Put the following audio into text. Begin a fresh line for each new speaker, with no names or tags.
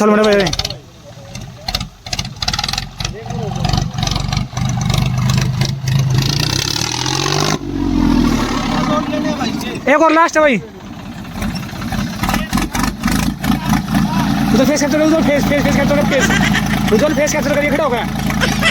चल मेरे भाई एक और लास्ट है भाई उधर फेस कैप्चर उधर फेस कैप्चर फेस उधर फेस कैप्चर करिए खड़ा हो गया